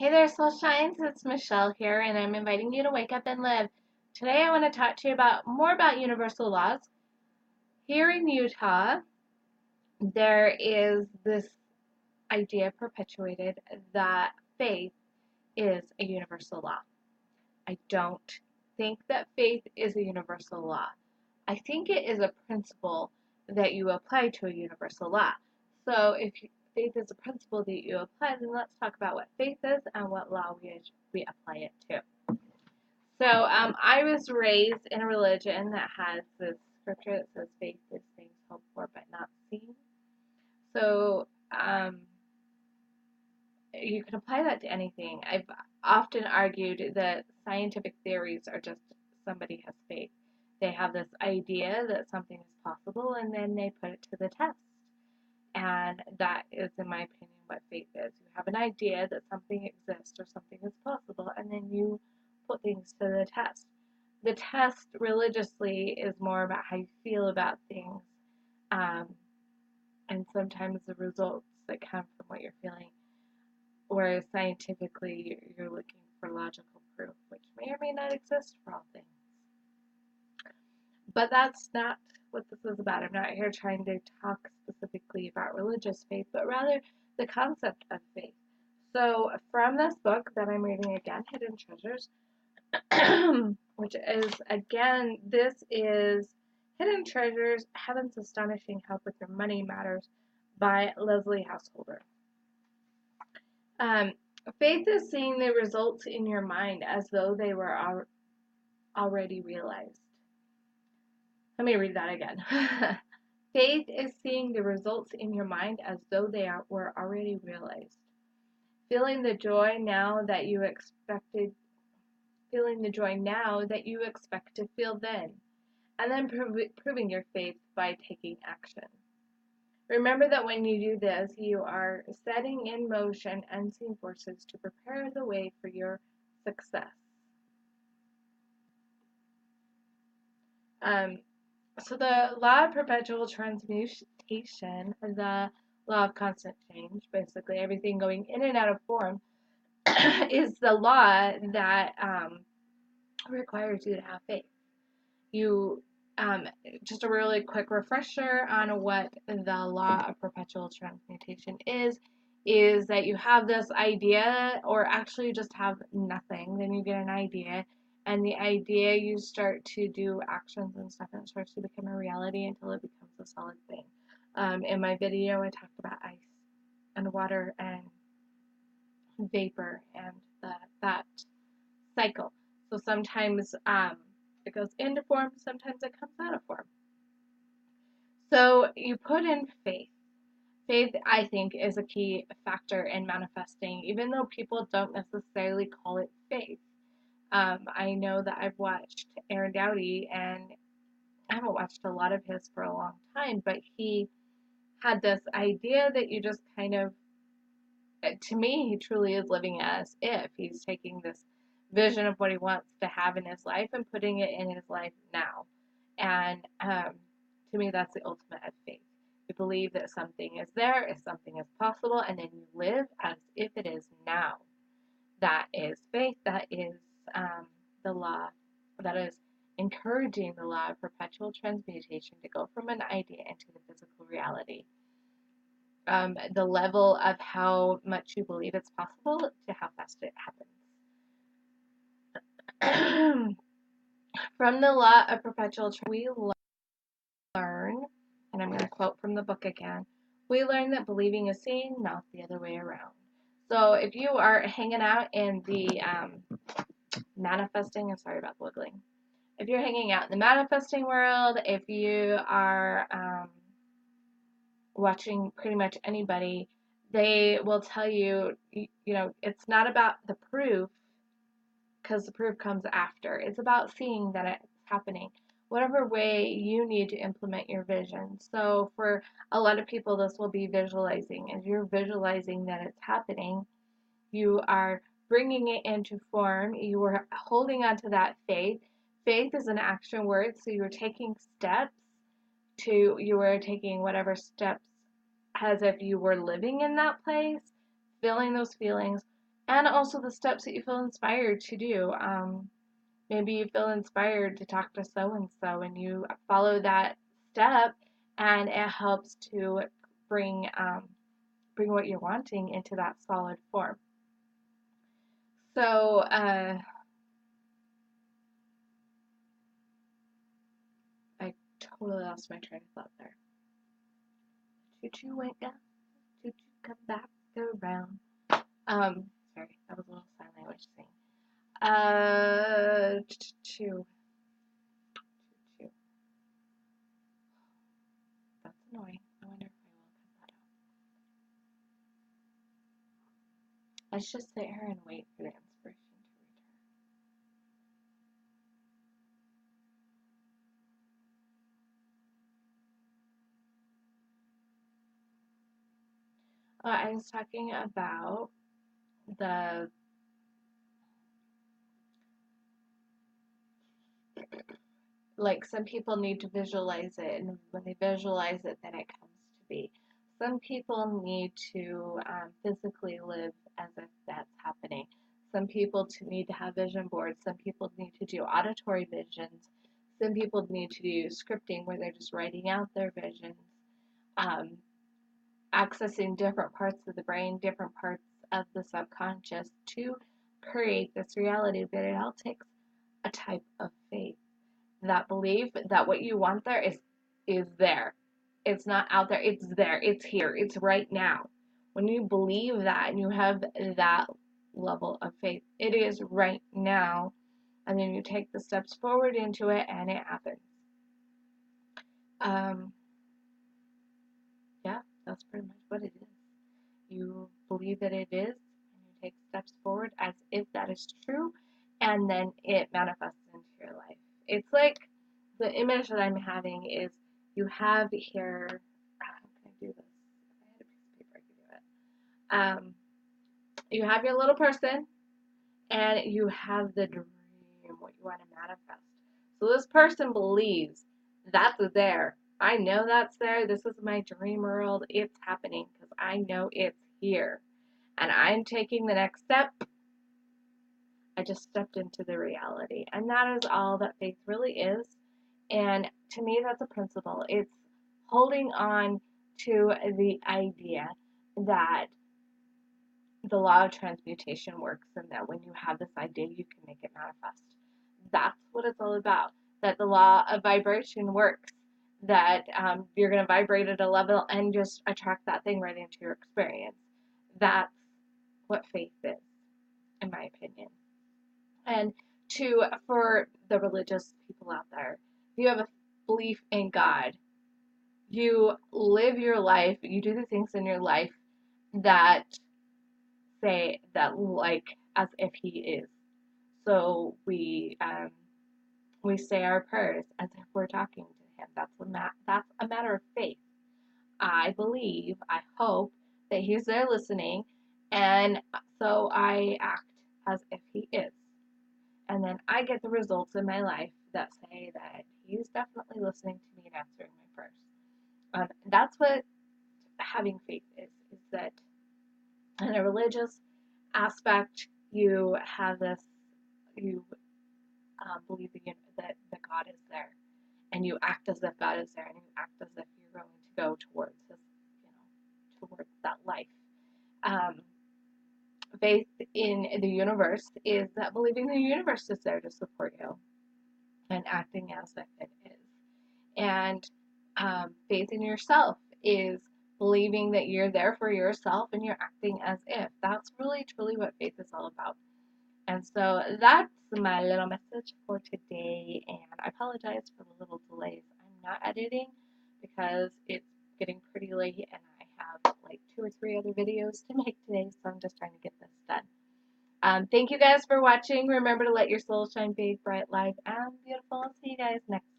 Hey there, Soulshines. It's Michelle here, and I'm inviting you to wake up and live. Today, I want to talk to you about more about universal laws. Here in Utah, there is this idea perpetuated that faith is a universal law. I don't think that faith is a universal law. I think it is a principle that you apply to a universal law. So, if faith is a principle that you apply, then let's talk about what faith is and what law we apply it to. So I was raised in a religion that has this scripture that says faith is things hoped for but not seen. So you can apply that to anything. I've often argued that scientific theories are just somebody has faith. They have this idea that something is possible and then they put it to the test. And that is, in my opinion, what faith is. You have an idea that something exists or something is possible, and then you put things to the test. The test religiously is more about how you feel about things, and sometimes the results that come from what you're feeling. Whereas scientifically, you're looking for logical proof, which may or may not exist for all things. But that's not what this is about. I'm not here trying to talk specifically about religious faith, but rather the concept of faith. So, from this book that I'm reading again, Hidden Treasures, which is, again, this is Hidden Treasures, Heaven's Astonishing Help with Your Money Matters by Leslie Householder. Faith is seeing the results in your mind as though they were already realized. Let me read that again. Faith is seeing the results in your mind as though they were already realized. Feeling the joy now that you expect to feel then, and then proving your faith by taking action. Remember that when you do this, you are setting in motion unseen forces to prepare the way for your success. So the law of perpetual transmutation, the law of constant change, basically everything going in and out of form, is the law that requires you to have faith. You just a really quick refresher on what the law of perpetual transmutation is that you have this idea, or actually you just have nothing, then you get an idea, and the idea you start to do actions and stuff, and it starts to become a reality until it becomes a solid thing. In my video, I talked about ice and water and vapor and that cycle. So sometimes it goes into form, sometimes it comes out of form. So you put in faith. Faith, I think, is a key factor in manifesting, even though people don't necessarily call it faith. I know that I've watched Aaron Doughty, and I haven't watched a lot of his for a long time, but he had this idea that you just kind of, to me, he truly is living as if he's taking this vision of what he wants to have in his life and putting it in his life now. And to me, that's the ultimate of faith. You believe that something is there, if something is possible, and then you live as if it is now. That is faith. That is the law. That is encouraging the law of perpetual transmutation to go from an idea into the physical reality. The level of how much you believe it's possible to how fast it happens. From the law of perpetual we learn, and I'm going to quote from the book again, we learn that believing is seeing, not the other way around. So if you are hanging out in the manifesting, I'm sorry about the wiggling, if you're hanging out in the manifesting world, if you are watching pretty much anybody, they will tell you, it's not about the proof, because the proof comes after. It's about seeing that it's happening, whatever way you need to implement your vision. So for a lot of people, this will be visualizing. As you're visualizing that it's happening, you are bringing it into form. You are holding on to that faith. Faith is an action word, so you're taking steps you are taking whatever steps as if you were living in that place, feeling those feelings, and also the steps that you feel inspired to do. Maybe you feel inspired to talk to so and so, and you follow that step, and it helps to bring bring what you're wanting into that solid form. So I totally lost my train of thought there. Choo-choo went down, choo-choo come back around. Sorry, that was a little sign language thing. Choo-choo. Choo-choo. That's annoying. I wonder if I will cut that out. Let's just sit here and wait for the inspiration to return. I was talking about the like some people need to visualize it, and when they visualize it, then it comes to be. Some people need to physically live as if that's happening. Some people need to have vision boards. Some people need to do auditory visions. Some people need to do scripting where they're just writing out their visions, um, accessing different parts of the brain, different parts of the subconscious to create this reality. But it all takes a type of faith, that belief that what you want there is there. It's not out there, it's there, it's here, it's right now. When you believe that and you have that level of faith, it is right now, and then you take the steps forward into it and it happens. um yeah, that's pretty much what it is. You believe that it is, and you take steps forward as if that is true, and then it manifests into your life. It's like the image that I'm having is you have here. How can I do this? If I had a piece of paper, I could do it. You have your little person, and you have the dream, what you want to manifest. So this person believes that's there. I know that's there. This is my dream world. It's happening because I know it's here. And I'm taking the next step. I just stepped into the reality. And that is all that faith really is. And to me, that's a principle. It's holding on to the idea that the law of transmutation works, and that when you have this idea, you can make it manifest. That's what it's all about. That the law of vibration works. That you're going to vibrate at a level and just attract that thing right into your experience. That's what faith is, in my opinion. And for the religious people out there, if you have a belief in God, you live your life, you do the things in your life that say that, like, as if He is. So we say our prayers as if we're talking to Him. That's a matter of faith. I believe, I hope that He's there listening, and so I act as if He is. And then I get the results in my life that say that He's definitely listening to me and answering my prayers. That's what having faith is that in a religious aspect, you have this, you believe that God is there, and you act as if God is there, and you act as if you're going to go towards this, towards that life. Faith in the universe is that believing the universe is there to support you and acting as if it is. And faith in yourself is believing that you're there for yourself and you're acting as if. That's really, truly what faith is all about. And so that's my little message for today. And I apologize for the little delays. I'm not editing because it's getting pretty late and I have like 2 or 3 other videos to make today. So I'm just trying to get this done. Thank you guys for watching. Remember to let your soul shine big, bright, light, and beautiful. I'll see you guys next time.